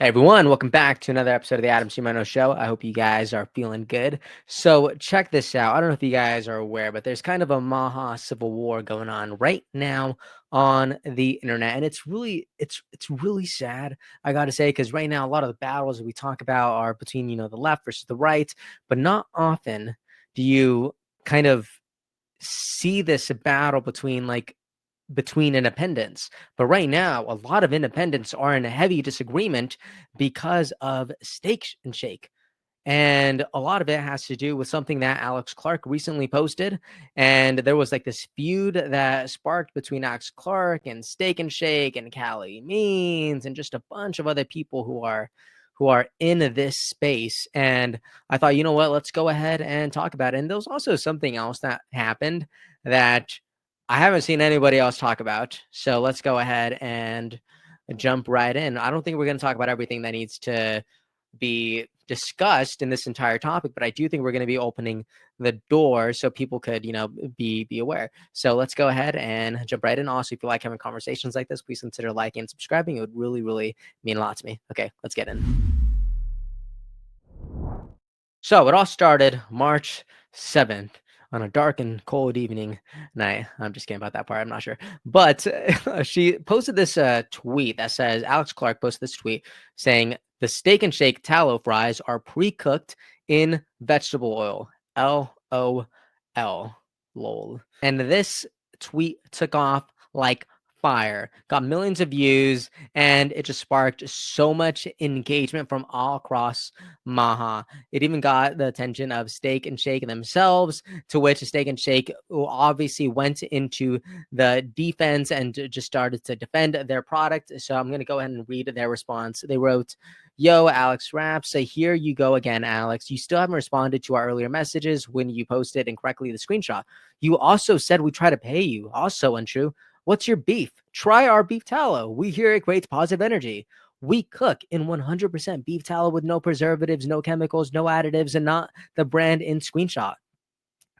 Hey everyone, welcome back to another episode of the Moreno Show. I hope you guys are feeling good. So check this out. I don't know if you guys are aware, but there's kind of a MAHA civil war going on right now on the internet, and it's really sad. I got to say, because right now a lot of the battles that we talk about are between the left versus the right, but not often do you kind of see this battle between independents. But right now, a lot of independents are in a heavy disagreement because of Steak and Shake. And a lot of it has to do with something that Alex Clark recently posted. And there was like this feud that sparked between Alex Clark and Steak and Shake and Callie Means and just a bunch of other people who are in this space. And I thought, you know what, let's go ahead and talk about it. And there was also something else that happened that I haven't seen anybody else talk about. So let's go ahead and jump right in. I don't think we're going to talk about everything that needs to be discussed in this entire topic, but I do think we're going to be opening the door so people could, be aware. So let's go ahead and jump right in. Also, if you like having conversations like this, please consider liking and subscribing. It would really, really mean a lot to me. Okay, let's get in. So it all started March 7th on a dark and cold evening night. I'm just kidding about that part. I'm not sure. But she posted this tweet that says, Alex Clark posted this tweet saying, the Steak and Shake tallow fries are pre-cooked in vegetable oil. LOL. Lol. And this tweet took off like fire, got millions of views, and it just sparked so much engagement from all across MAHA. It even got the attention of Steak and Shake themselves, to which Steak and Shake obviously went into the defense and just started to defend their product. So I'm going to go ahead and read their response. They wrote, "Yo, Alex Raps, so here you go again, Alex. You still haven't responded to our earlier messages when you posted incorrectly the screenshot. You also said we try to pay you. Also untrue. What's your beef? Try our beef tallow. We hear it creates positive energy. We cook in 100% beef tallow with no preservatives, no chemicals, no additives, and not the brand in screenshot.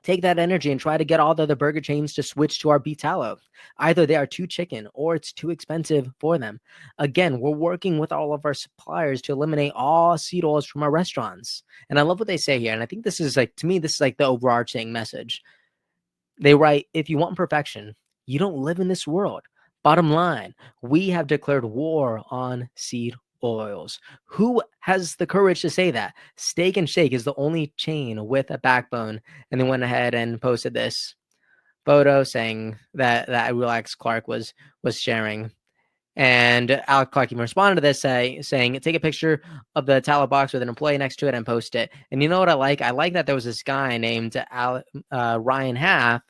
Take that energy and try to get all the other burger chains to switch to our beef tallow. Either they are too chicken or it's too expensive for them. Again, we're working with all of our suppliers to eliminate all seed oils from our restaurants." And I love what they say here. And I think this is like, to me, this is like the overarching message. They write, "If you want perfection, you don't live in this world. Bottom line, we have declared war on seed oils." Who has the courage to say that? Steak and Shake is the only chain with a backbone. And they went ahead and posted this photo saying that Relax Clark was sharing. And Alex Clark even responded to this saying, "Take a picture of the tallow box with an employee next to it and post it." And you know what I like? I like that there was this guy named Ryan Half,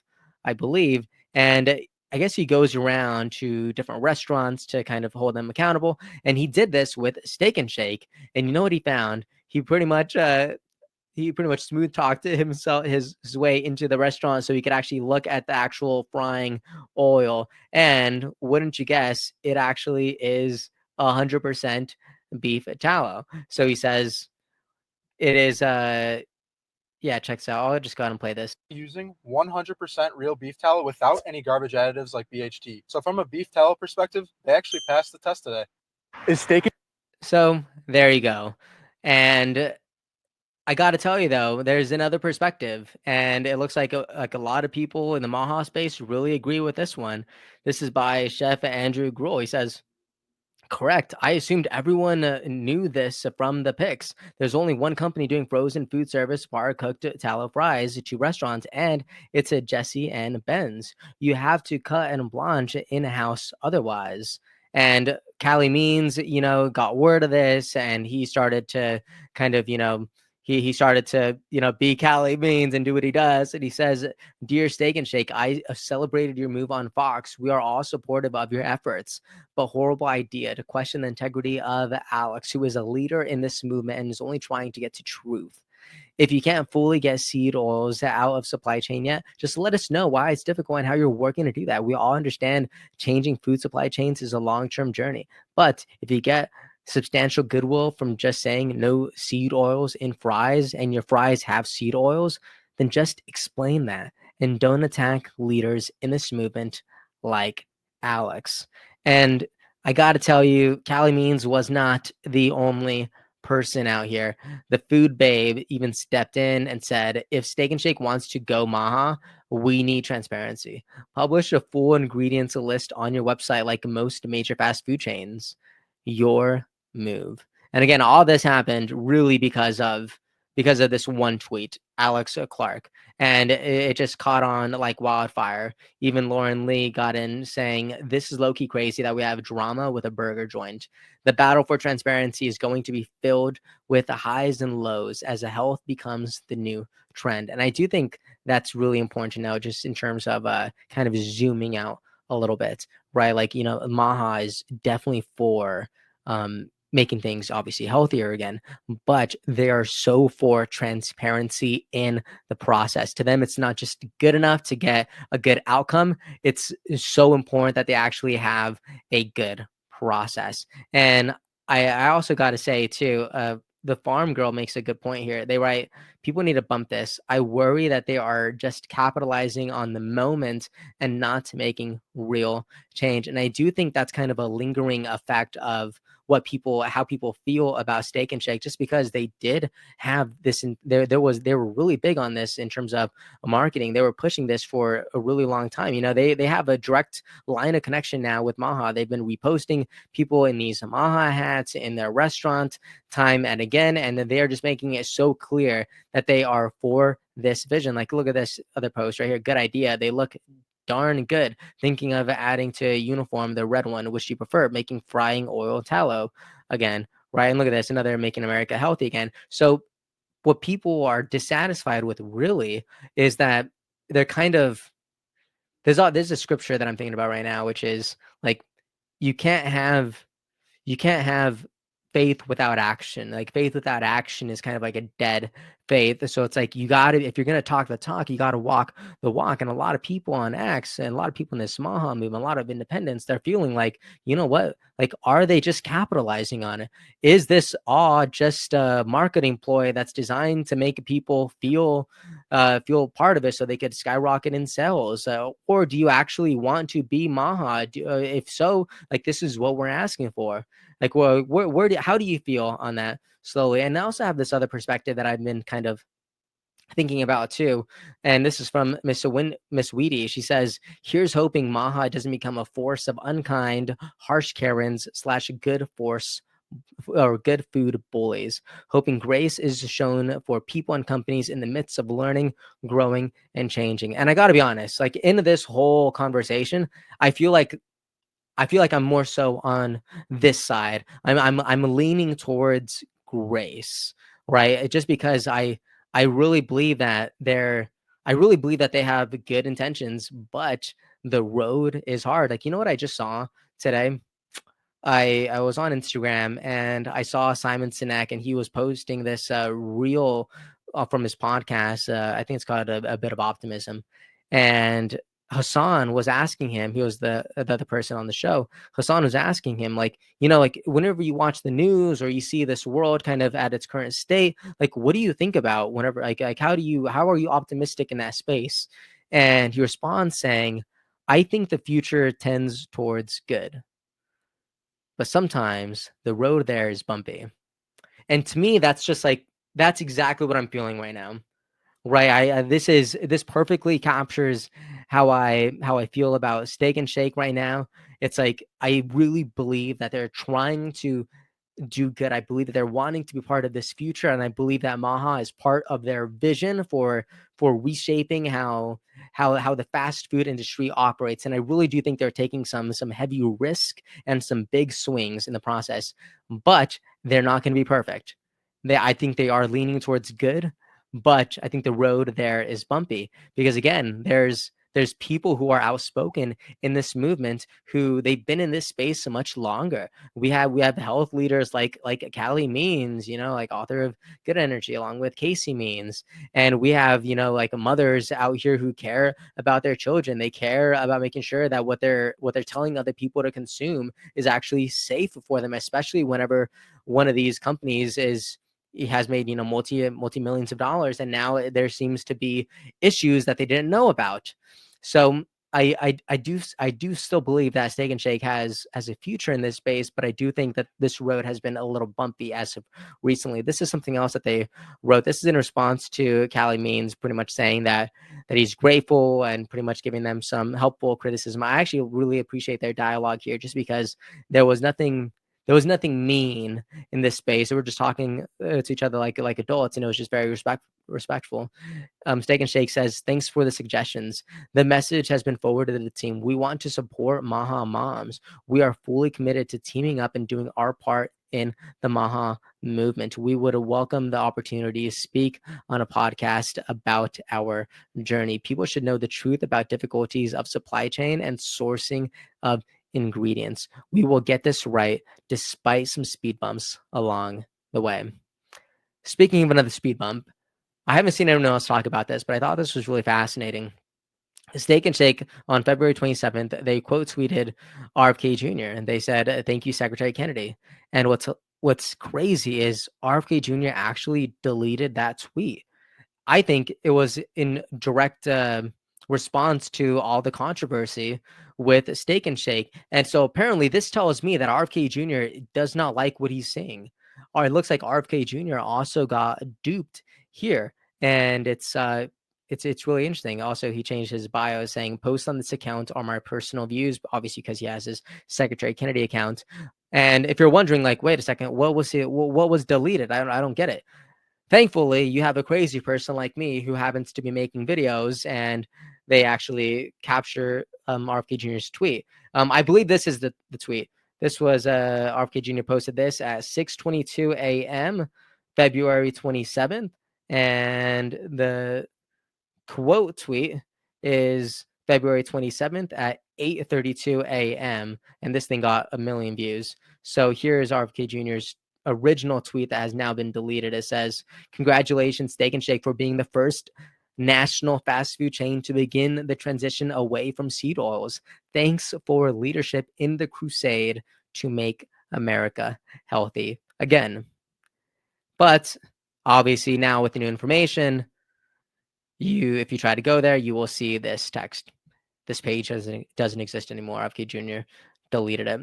I believe, and I guess he goes around to different restaurants to kind of hold them accountable. And he did this with Steak and Shake. And you know what he found? He pretty much smooth talked himself his way into the restaurant so he could actually look at the actual frying oil. And wouldn't you guess, it actually is 100% beef tallow. So he says it is. Yeah, checks out. I'll just go ahead and play this. Using 100% real beef tallow without any garbage additives like BHT. So from a beef tallow perspective, they actually passed the test today. Is steak? So there you go. And I got to tell you though, there's another perspective, and it looks like a lot of people in the Maha space really agree with this one. This is by Chef Andrew Gruel. He says, "Correct. I assumed everyone knew this from the pics. There's only one company doing frozen food service bar cooked tallow fries to restaurants, and it's a Jesse and Ben's. You have to cut and blanch in house otherwise." And Callie Means, got word of this, and he started to kind of, he started to, be Callie Means and do what he does. And he says, "Dear Steak and Shake, I celebrated your move on Fox. We are all supportive of your efforts, but horrible idea to question the integrity of Alex, who is a leader in this movement and is only trying to get to truth. If you can't fully get seed oils out of supply chain yet, just let us know why it's difficult and how you're working to do that. We all understand changing food supply chains is a long-term journey, but if you get substantial goodwill from just saying no seed oils in fries and your fries have seed oils, then just explain that and don't attack leaders in this movement like Alex." And I got to tell you, Callie Means was not the only person out here. The food babe even stepped in and said, if Steak and Shake wants to go Maha, we need transparency. Publish a full ingredients list on your website like most major fast food chains. Your move. And again, all this happened really because of this one tweet, Alex Clark, and it just caught on like wildfire. Even Lauren Lee got in saying, this is low-key crazy that we have drama with a burger joint. The battle for transparency is going to be filled with the highs and lows as the health becomes the new trend. And I do think that's really important to know, just in terms of kind of zooming out a little bit, right? Like, Maha is definitely for making things obviously healthier again, but they are so for transparency in the process. To them, it's not just good enough to get a good outcome. It's so important that they actually have a good process. And I also got to say too, the farm girl makes a good point here. They write, people need to bump this. I worry that they are just capitalizing on the moment and not making real change. And I do think that's kind of a lingering effect of how people feel about Steak and Shake, just because they did have this in they were really big on this in terms of marketing. They were pushing this for a really long time. They have a direct line of connection now with Maha. They've been reposting people in these Maha hats in their restaurant time and again, and then they are just making it so clear that they are for this vision. Like, look at this other post right here. Good idea. They look darn good. Thinking of adding to a uniform the red one, which you prefer, making frying oil tallow again, right? And look at this, another making America healthy again. So what people are dissatisfied with really is that they're kind of there's a scripture that I'm thinking about right now, which is like, you can't have you can't have faith without action. Like, faith without action is kind of like a dead faith. So it's like, you got to, if you're going to talk the talk, you got to walk the walk. And a lot of people on X and a lot of people in this Maha movement, a lot of independents, they're feeling like, you know what? Like, are they just capitalizing on it? Is this all just a marketing ploy that's designed to make people feel part of it so they could skyrocket in sales? Or do you actually want to be Maha? If so, like, this is what we're asking for. Like, well, how do you feel on that slowly? And I also have this other perspective that I've been kind of thinking about too. And this is from Miss Weedy. She says, here's hoping Maha doesn't become a force of unkind, harsh Karens / good force or good food bullies. Hoping grace is shown for people and companies in the midst of learning, growing, and changing. And I got to be honest, like, in this whole conversation, I feel like I'm more so on this side. I'm leaning towards grace, right? Just because I really believe that they have good intentions, but the road is hard. Like, you know what I just saw today? I was on Instagram and I saw Simon Sinek, and he was posting this reel from his podcast. I think it's called a Bit of Optimism, and Hassan was asking him. He was the other person on the show. Hassan was asking him, like, like, whenever you watch the news or you see this world kind of at its current state, like, what do you think about whenever, like how are you optimistic in that space? And he responds saying, I think the future tends towards good, but sometimes the road there is bumpy. And to me, that's just like, that's exactly what I'm feeling right now. Right. This perfectly captures how I feel about Steak and Shake right now. It's like, I really believe that they're trying to do good. I believe that they're wanting to be part of this future, and I believe that Maha is part of their vision for reshaping how the fast food industry operates. And I really do think they're taking some heavy risk and some big swings in the process, but they're not going to be perfect. I think they are leaning towards good, but I think the road there is bumpy because, again, there's people who are outspoken in this movement who they've been in this space so much longer. We have health leaders like Callie Means, like author of Good Energy, along with Casey Means, and we have like mothers out here who care about their children. They care about making sure that what they're telling other people to consume is actually safe for them, especially whenever one of these companies has made multi millions of dollars, and now there seems to be issues that they didn't know about. So I do still believe that Steak and Shake has a future in this space, but I do think that this road has been a little bumpy as of recently. This is something else that they wrote. This is in response to Callie Means pretty much saying that he's grateful and pretty much giving them some helpful criticism. I actually really appreciate their dialogue here, just because there was nothing there was nothing mean in this space. They were just talking to each other like adults, and it was just very respectful. Steak and Shake says, "Thanks for the suggestions. The message has been forwarded to the team. We want to support MAHA moms. We are fully committed to teaming up and doing our part in the MAHA movement. We would welcome the opportunity to speak on a podcast about our journey. People should know the truth about difficulties of supply chain and sourcing of ingredients. We will get this right despite some speed bumps along the way." Speaking of another speed bump, I haven't seen anyone else talk about this, but I thought this was really fascinating. Steak and Shake on February 27th, they quote tweeted RFK Jr. and they said, "Thank you, Secretary Kennedy." And what's crazy is RFK Jr. actually deleted that tweet. I think it was in direct response to all the controversy with Steak and Shake. And so apparently this tells me that RFK Jr. does not like what he's seeing. Or it looks like RFK Jr. also got duped here. And it's really interesting. Also, he changed his bio saying, "Posts on this account are my personal views," obviously because he has his Secretary Kennedy account. And if you're wondering, like, wait a second, what was deleted? I don't get it. Thankfully, you have a crazy person like me who happens to be making videos, and they actually capture RFK Jr.'s tweet. I believe this is the tweet. This was RFK Jr. posted this at 6:22 a.m. February 27th, and the quote tweet is February 27th at 8:32 a.m. and this thing got a million views. So here's RFK Jr.'s original tweet that has now been deleted. It says, "Congratulations, Steak and Shake, for being the first national fast food chain to begin the transition away from seed oils. Thanks for leadership in the crusade to make America healthy again." But obviously now with the new information, if you try to go there, you will see this text. This page doesn't exist anymore. RFK Jr. deleted it.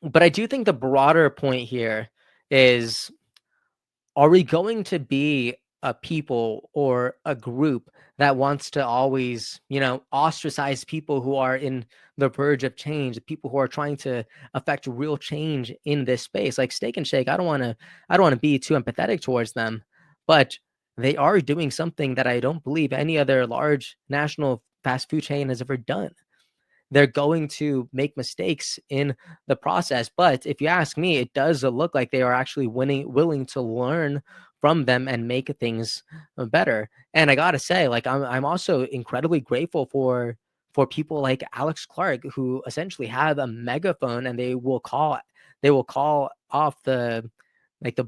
But I do think the broader point here is, are we going to be a people or a group that wants to always, ostracize people who are in the verge of change, people who are trying to affect real change in this space? Like Steak and Shake, I don't want to be too empathetic towards them, but they are doing something that I don't believe any other large national fast food chain has ever done. They're going to make mistakes in the process. But if you ask me, it does look like they are actually willing to learn from them and make things better. And I gotta say, like I'm also incredibly grateful for people like Alex Clark, who essentially have a megaphone and they will call off the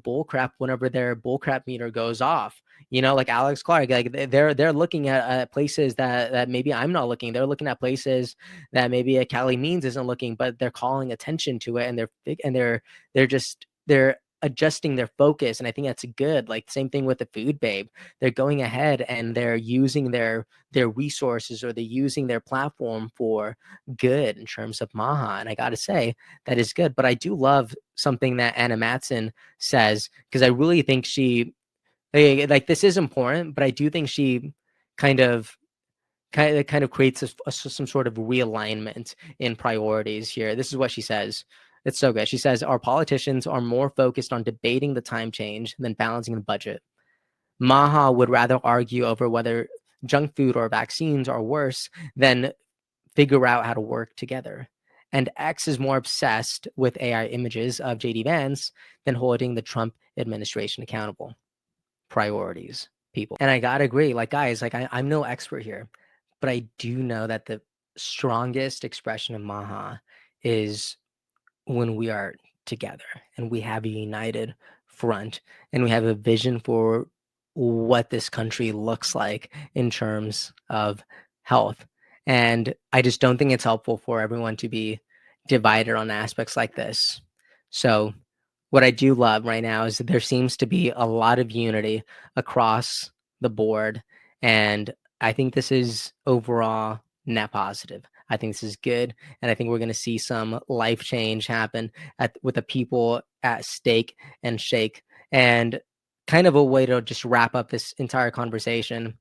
bull crap whenever their bull crap meter goes off. Like Alex Clark, like they're looking at places that maybe I'm not looking. They're looking at places that maybe a Callie Means isn't looking, but they're calling attention to it, and they're adjusting their focus, and I think that's good. Like same thing with the Food Babe. They're going ahead and they're using their resources, or they're using their platform for good in terms of MAHA. And I gotta say that is good. But I do love something that Anna Matson says, because I really think she like this is important, but I do think she kind of creates some sort of realignment in priorities here. This is what she says. It's so good. She says, "Our politicians are more focused on debating the time change than balancing the budget. MAHA would rather argue over whether junk food or vaccines are worse than figure out how to work together. And X is more obsessed with AI images of JD Vance than holding the Trump administration accountable." Priorities, people. And I gotta agree, like, guys, like I'm no expert here, but I do know that the strongest expression of MAHA is when we are together and we have a united front and we have a vision for what this country looks like in terms of health. And I just don't think it's helpful for everyone to be divided on aspects like this. So what I do love right now is that there seems to be a lot of unity across the board. And I think this is overall net positive. I think this is good, and I think we're going to see some life change happen with the people at Steak and Shake. And kind of a way to just wrap up this entire conversation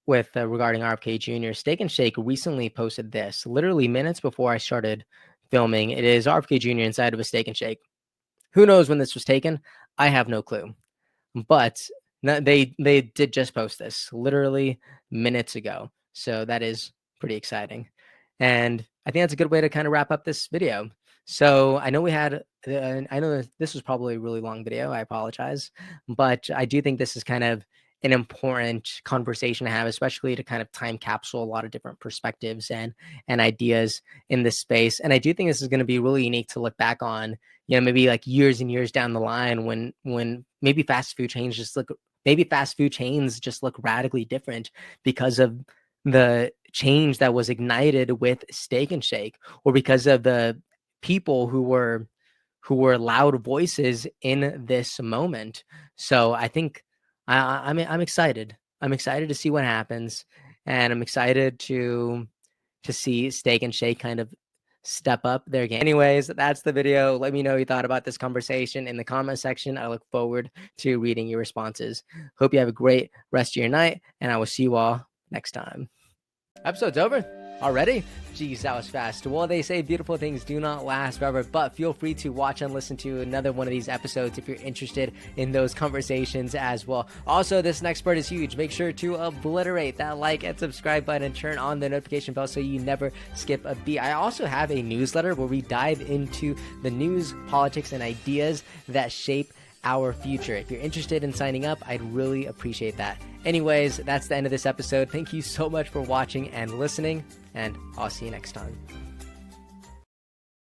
with regarding RFK Jr. Steak and Shake recently posted this literally minutes before I started filming. It is RFK Jr. inside of a Steak and Shake. Who knows when this was taken? I have no clue. But they did just post this literally minutes ago. So that is pretty exciting. And I think that's a good way to kind of wrap up this video. So I know we had, I know this was probably a really long video. I apologize. But I do think this is kind of an important conversation to have, especially to kind of time capsule a lot of different perspectives and ideas in this space. And I do think this is going to be really unique to look back on, you know, maybe like years and years down the line when maybe fast food chains just look radically different because of the change that was ignited with Steak and Shake, or because of the people who were loud voices in this moment. So I think I'm excited. I'm excited to see what happens, and I'm excited to see Steak and Shake kind of step up their game. Anyways, that's the video. Let me know what you thought about this conversation in the comment section. I look forward to reading your responses. Hope you have a great rest of your night, and I will see you all next time. Episode's over already? Geez, that was fast. Well, they say beautiful things do not last forever, but feel free to watch and listen to another one of these episodes if you're interested in those conversations as well. Also, this next part is huge. Make sure to obliterate that like and subscribe button and turn on the notification bell so you never skip a beat. I also have a newsletter where we dive into the news, politics, and ideas that shape our future. If you're interested in signing up, I'd really appreciate that. Anyways, that's the end of this episode. Thank you so much for watching and listening, and I'll see you next time.